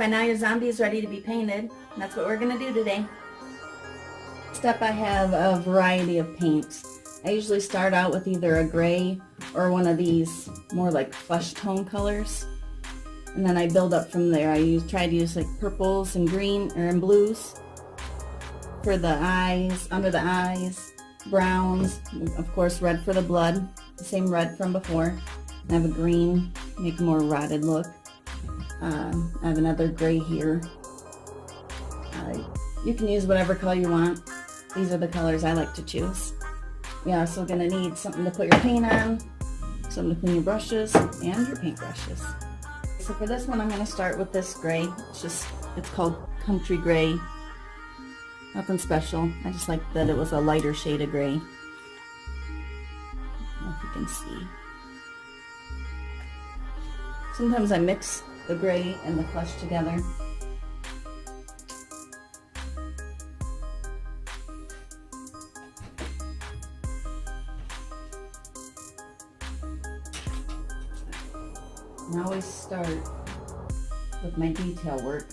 by now your zombie is ready to be painted. And that's what we're going to do today. Next up, I have a variety of paints. I usually start out with either a gray or one of these more like flesh tone colors. And then I build up from there. Try to use like purples and green or and blues for the eyes, under the eyes, browns, of course red for the blood, the same red from before. I have a green, make a more rotted look. I have another gray here. You can use whatever color you want. These are the colors I like to choose. You're also going to need something to put your paint on, something to clean your brushes, and your paint brushes. So for this one, I'm going to start with this gray. It's called Country Gray. Nothing special. I just like that it was a lighter shade of gray. I don't know if you can see. Sometimes I mix the gray and the flesh together. I always start with my detail work,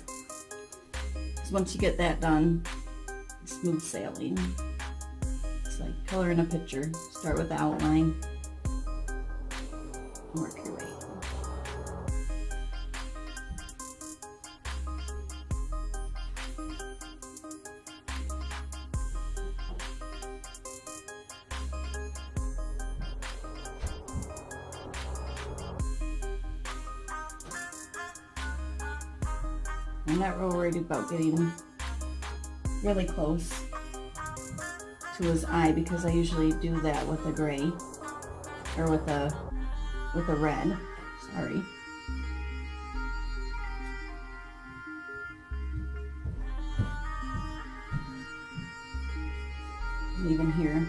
because once you get that done, it's smooth sailing. It's like coloring a picture. Start with the outline and work your way. I'm not real worried about getting really close to his eye, because I usually do that with a gray or with a red. Sorry. And even here,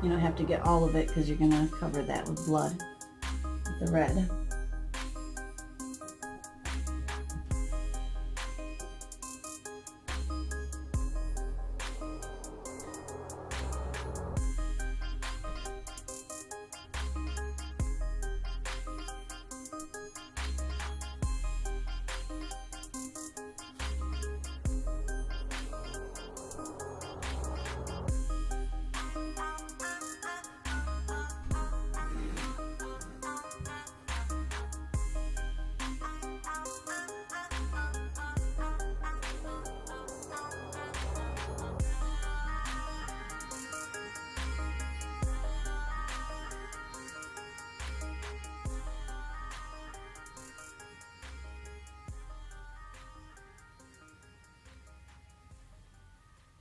you don't have to get all of it, because you're going to cover that with blood with the red.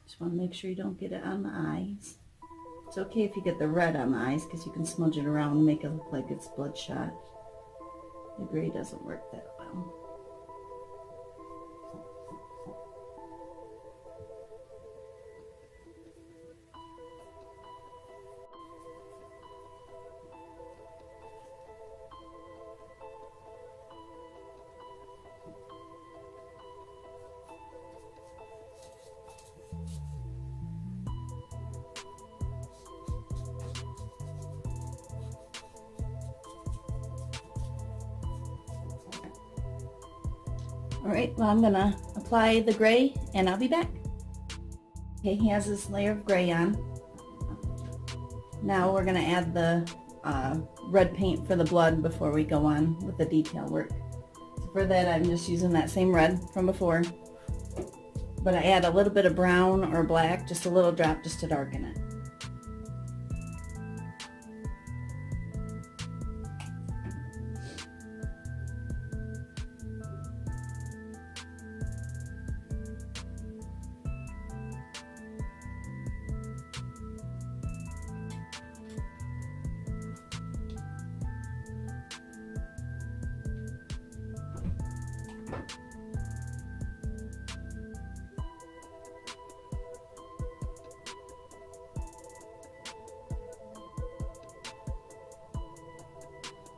Just want to make sure you don't get it on the eyes. It's okay if you get the red on the eyes, because you can smudge it around and make it look like it's bloodshot. The gray doesn't work that well. Alright, well, I'm going to apply the gray and I'll be back. Okay, he has this layer of gray on. Now we're going to add the red paint for the blood before we go on with the detail work. So for that, I'm just using that same red from before, but I add a little bit of brown or black, just a little drop just to darken it.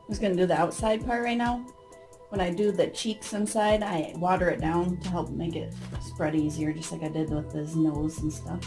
I'm just going to do the outside part right now. When I do the cheeks inside, I water it down to help make it spread easier, just like I did with his nose and stuff.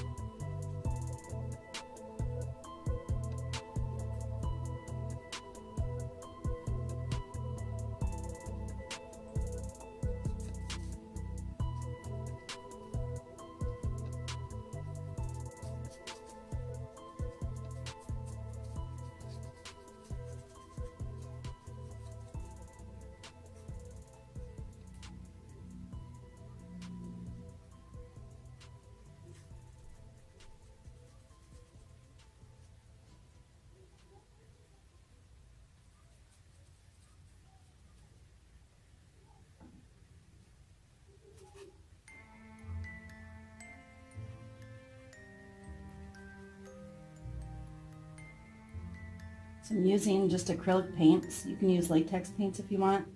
So I'm using just acrylic paints. You can use latex paints if you want.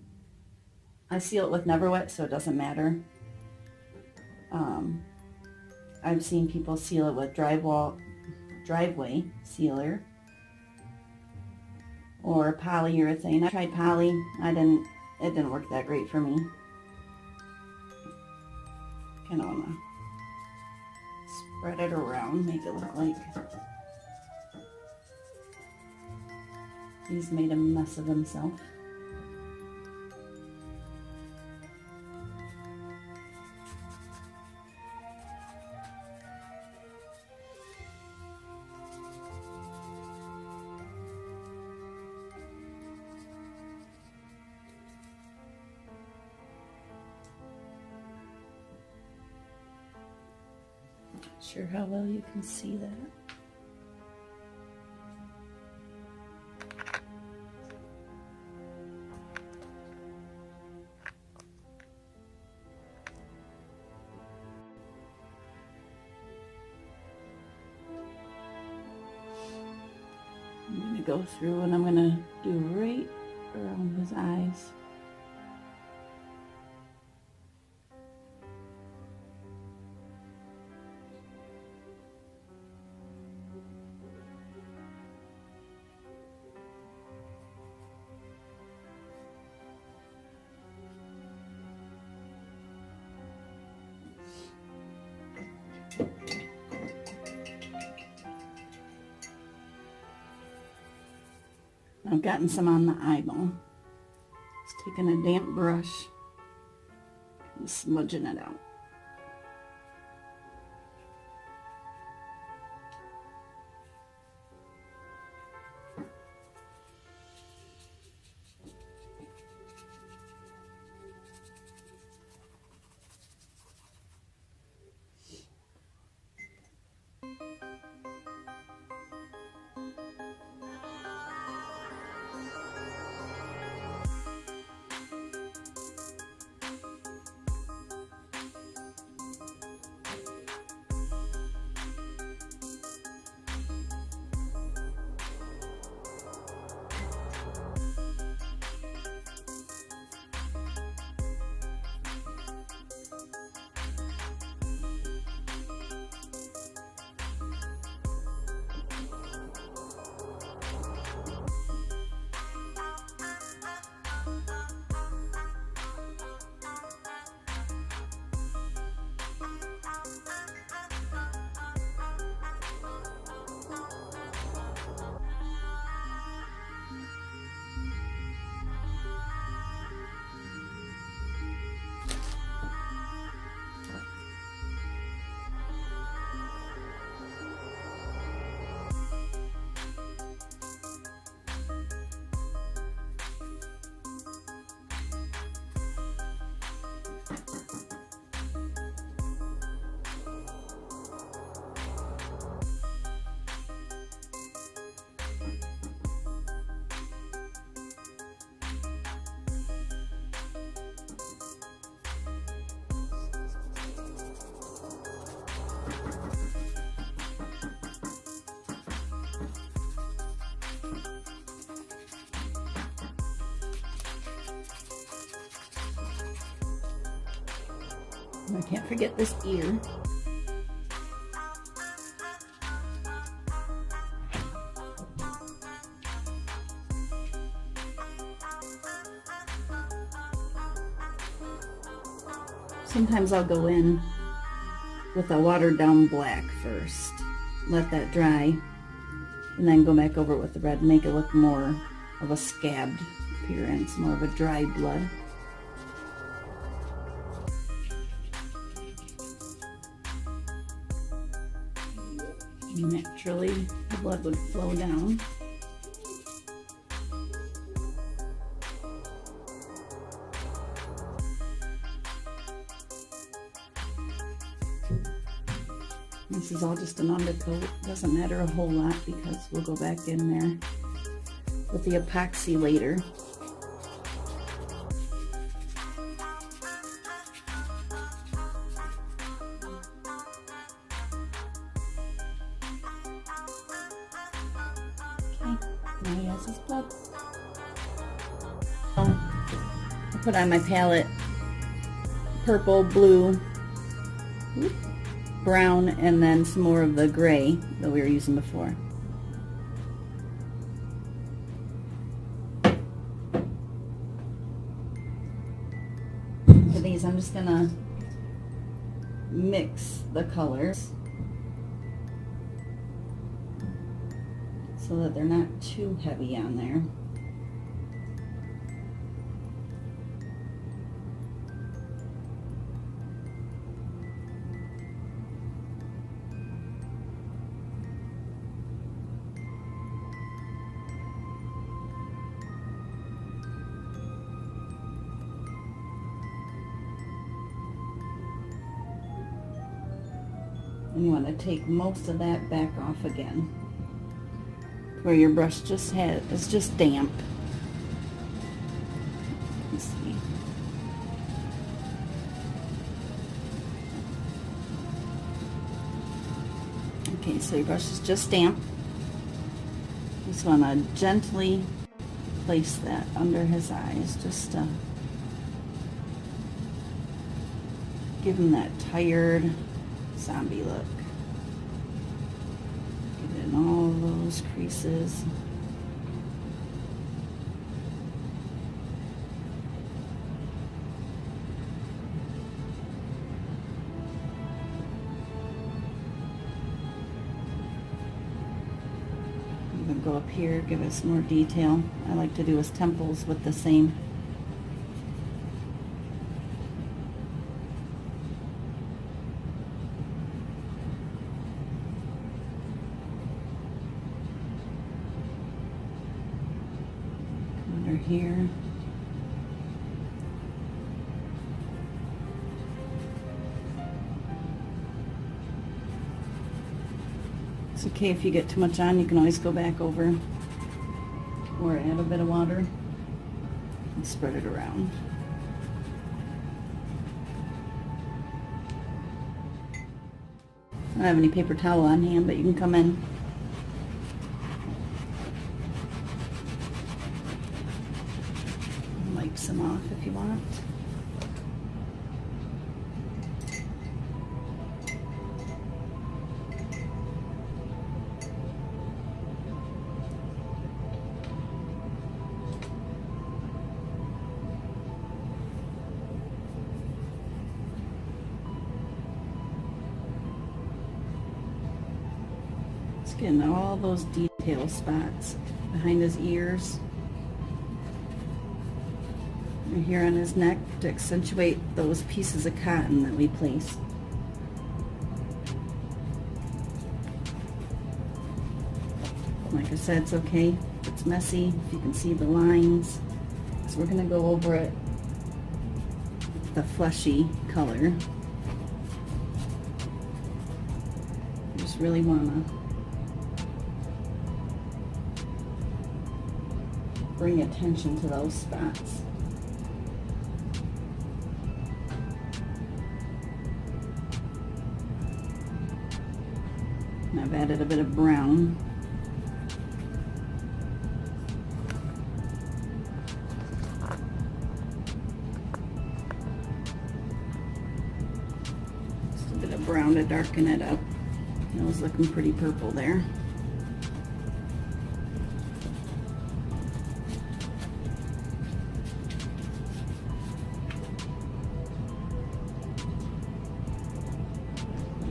I seal it with Never Wet, so it doesn't matter. I've seen people seal it with driveway sealer or polyurethane. I tried poly. It didn't work that great for me. Kind of want to spread it around, make it look like he's made a mess of himself. Sure how well you can see that. I'm going to go through and I'm going to do right around his eyes. I've gotten some on the eyeball. Just taking a damp brush and smudging it out. I can't forget this ear. Sometimes I'll go in with a watered down black first, let that dry, and then go back over it with the red, make it look more of a scabbed appearance, more of a dry blood. Naturally, the blood would flow down. This is all just an undercoat. Doesn't matter a whole lot because we'll go back in there with the epoxy later. Okay, now he has put on my palette purple, blue, brown, and then some more of the gray that we were using before. For these, I'm just gonna mix the colors so that they're not too heavy on there. And you want to take most of that back off again, where your brush just is just damp. Let's see. Okay, so your brush is just damp. Just want to gently place that under his eyes, just to give him that tired zombie look. Get it in all those creases. I'm gonna go up here, give it some more detail. I like to do his temples with the same. Here. It's okay if you get too much on, you can always go back over or add a bit of water and spread it around. I don't have any paper towel on hand, but you can come in. Some off if you want. Just getting all those detail spots behind his ears. Here on his neck to accentuate those pieces of cotton that we placed. Like I said, it's okay if it's messy, if you can see the lines. So we're going to go over it with the fleshy color. You just really want to bring attention to those spots. And I've added a bit of brown. Just a bit of brown to darken it up. It was looking pretty purple there.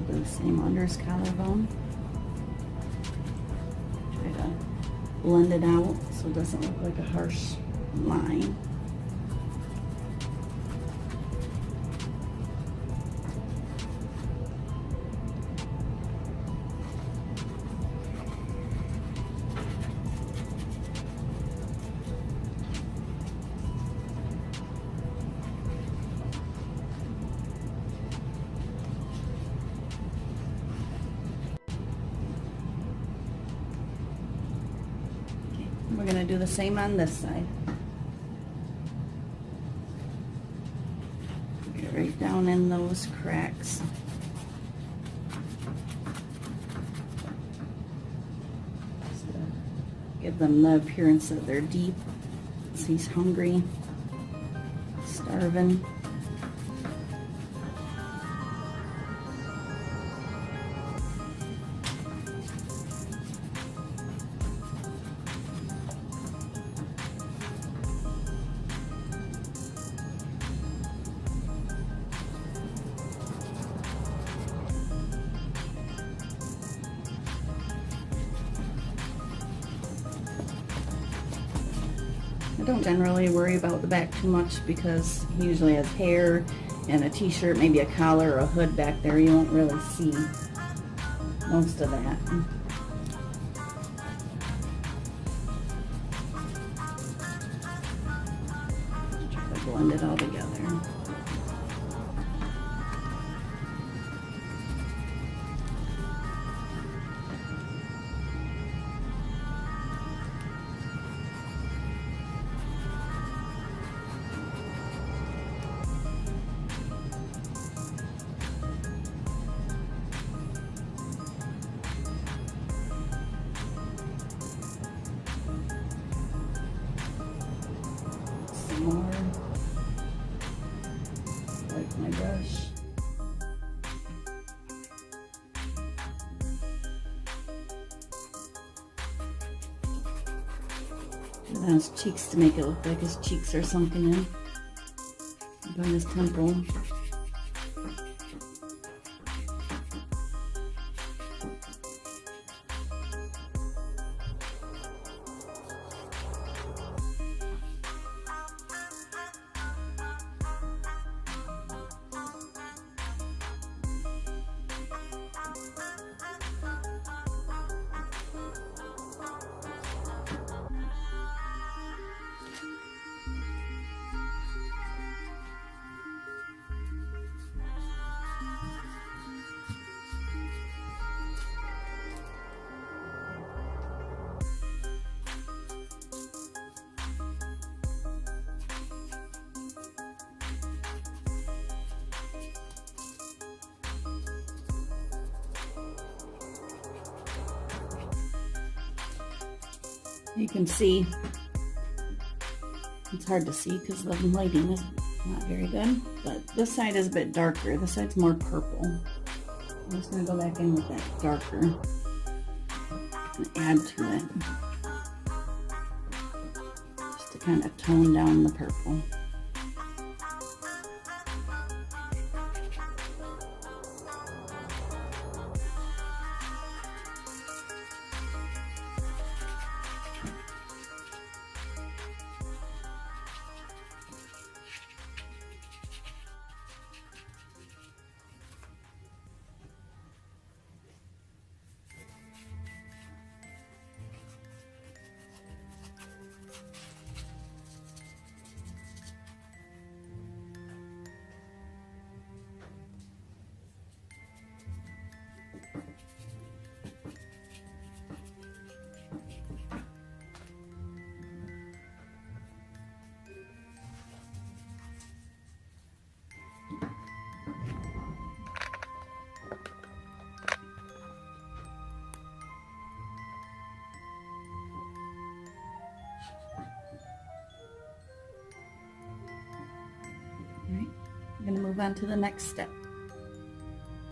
Do the same under his collarbone. Blend it out so it doesn't look like a harsh line. We're going to do the same on this side. Get right down in those cracks. Just to give them the appearance that they're deep. So he's hungry. starving. I don't generally worry about the back too much because he usually has hair and a t-shirt, maybe a collar or a hood back there. You won't really see most of that. Try to blend it all together. More like my brush. And then his cheeks to make it look like his cheeks are sunken in up on his temple. You can see, it's hard to see because the lighting is not very good, but this side is a bit darker. This side's more purple. I'm just going to go back in with that darker and add to it, just to kind of tone down the purple. Alright, I'm going to move on to the next step.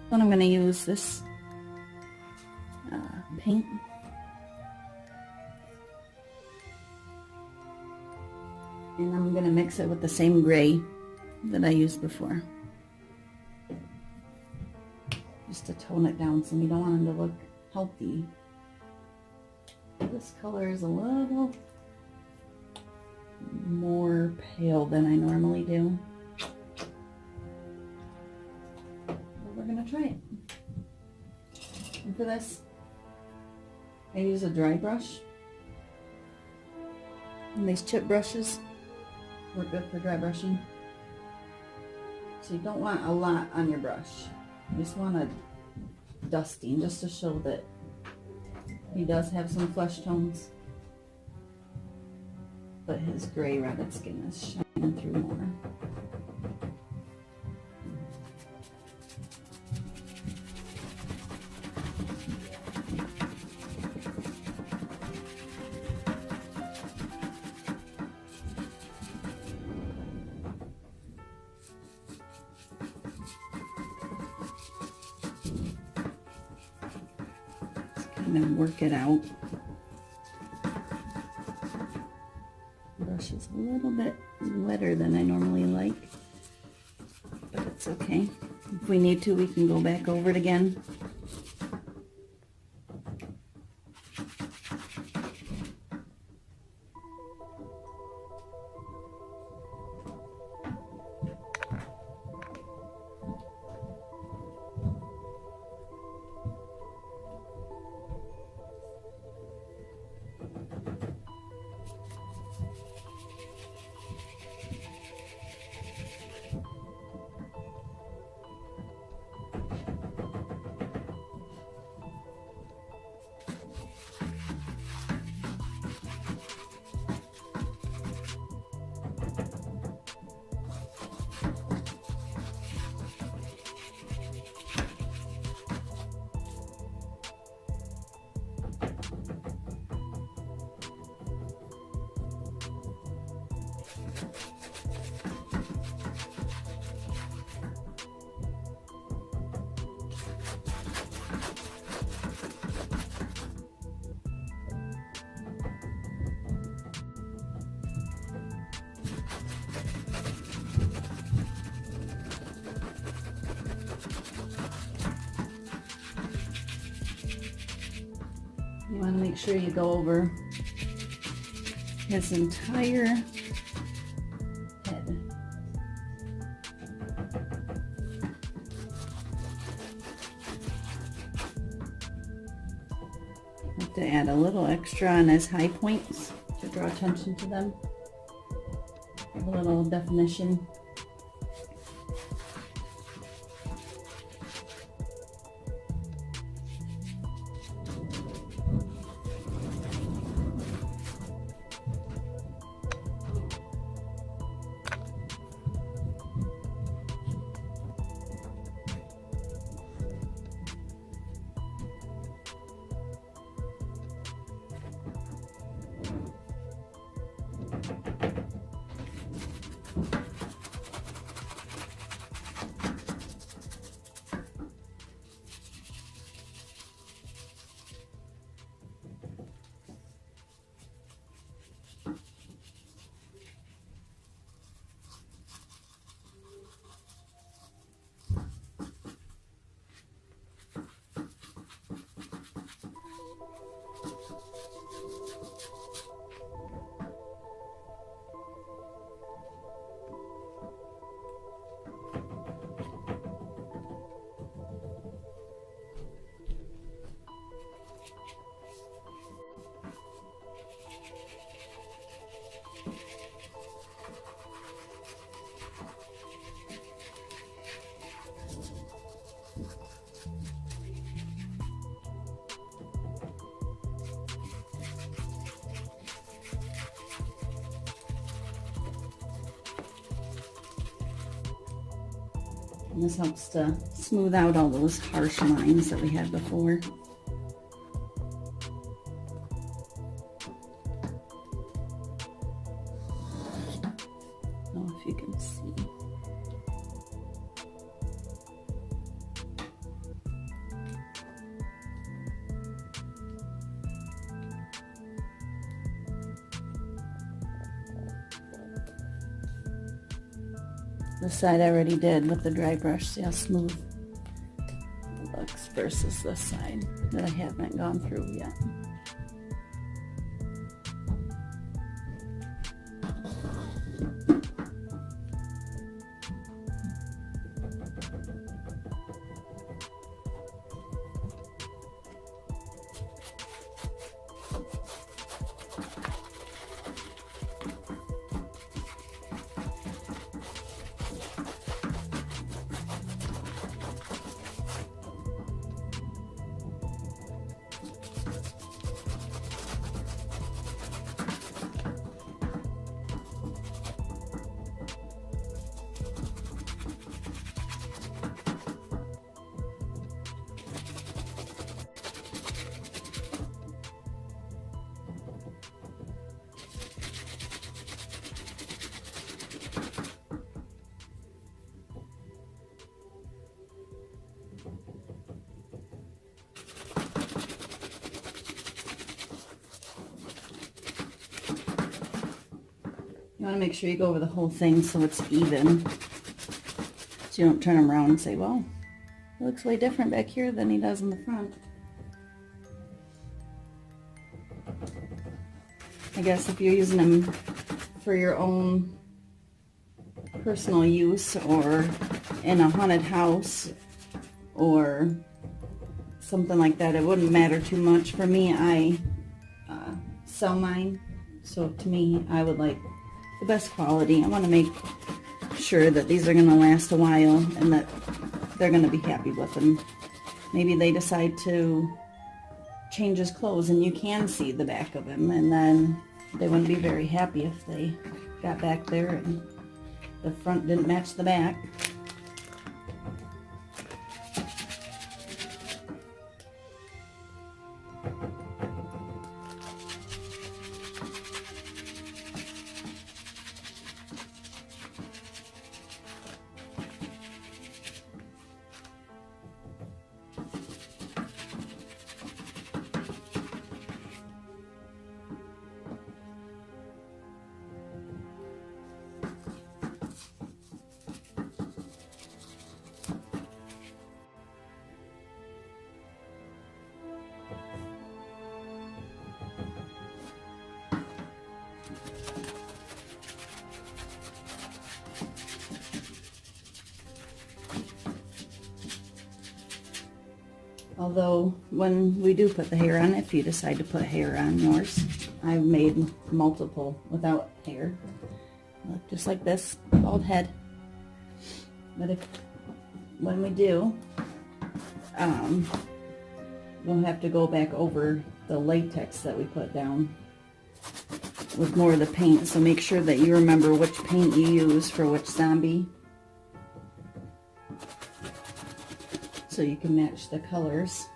Then I'm going to use this paint. And I'm going to mix it with the same gray that I used before. Just to tone it down, so we don't want them to look healthy. This color is a little more pale than I normally do. But we're going to try it. And for this, I use a dry brush. And these chip brushes work good for dry brushing. So you don't want a lot on your brush. You just want a dusting just to show that he does have some flesh tones. But his gray rabbit skin is shining through more. kind of work it out. The brush is a little bit wetter than I normally like, but it's okay. If we need to, we can go back over it again. You want to make sure you go over his entire head. Have to add a little extra on his high points to draw attention to them. Give a little definition. And this helps to smooth out all those harsh lines that we had before. I don't know if you can see. This side I already did with the dry brush. See how smooth it looks versus this side that I haven't gone through yet. want to make sure you go over the whole thing so it's even. So you don't turn them around and say, well, it looks way different back here than he does in the front. I guess if you're using them for your own personal use or in a haunted house or something like that, it wouldn't matter too much. For me, I sell mine, so to me, I would like the best quality. I want to make sure that these are going to last a while and that they're going to be happy with them. Maybe they decide to change his clothes and you can see the back of him, and then they wouldn't be very happy if they got back there and the front didn't match the back. Although, when we do put the hair on, if you decide to put hair on yours, I've made multiple without hair. Look just like this, bald head. But when we do, we'll have to go back over the latex that we put down with more of the paint. So make sure that you remember which paint you use for which zombie, so you can match the colors.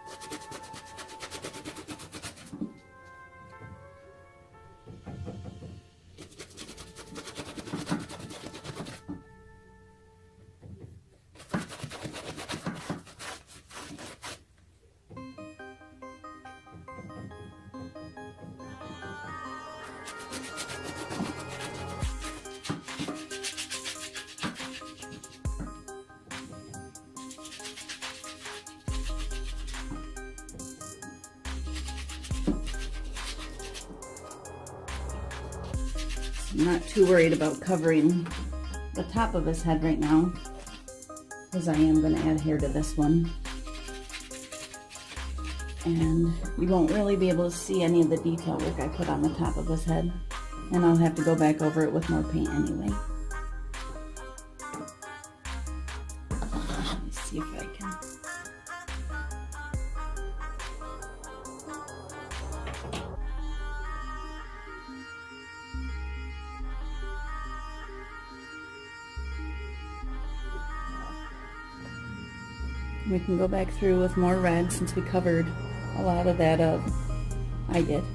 I'm not too worried about covering the top of his head right now, because I am going to add hair to this one. And you won't really be able to see any of the detail work I put on the top of his head. And I'll have to go back over it with more paint anyway. Let me see if I can. We can go back through with more red since we covered a lot of that up. I did.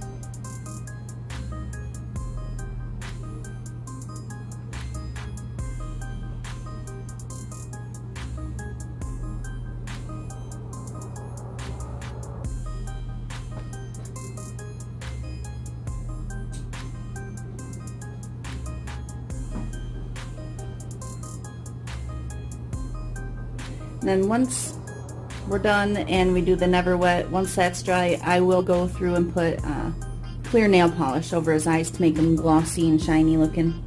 And then once we're done and we do the Never Wet, once that's dry, I will go through and put clear nail polish over his eyes to make them glossy and shiny looking.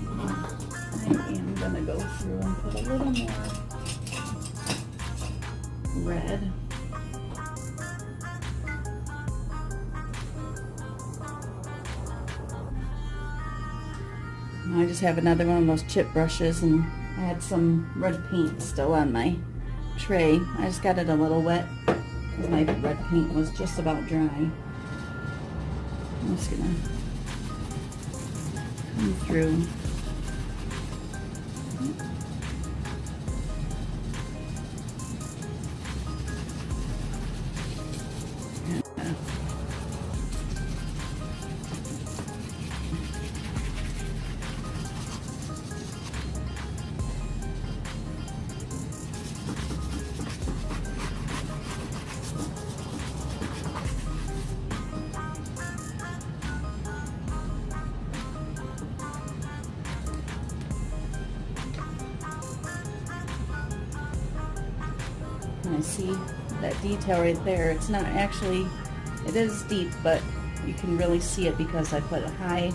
I am going to go through and put a little more red. I just have another one of those chip brushes, and I had some red paint still on my tray. I just got it a little wet because my red paint was just about dry. I'm just gonna come through. I see that detail right there. It's not actually, it is deep, but you can really see it because I put a high,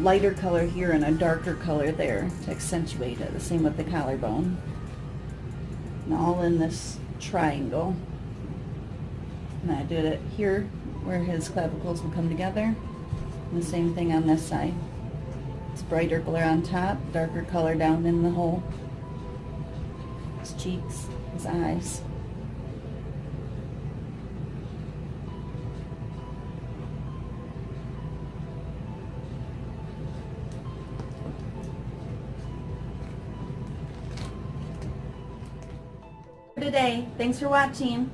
lighter color here and a darker color there to accentuate it. The same with the collarbone. And all in this triangle. And I did it here where his clavicles will come together. And the same thing on this side. It's brighter color on top, darker color down in the hole. His cheeks, his eyes. Today, thanks for watching.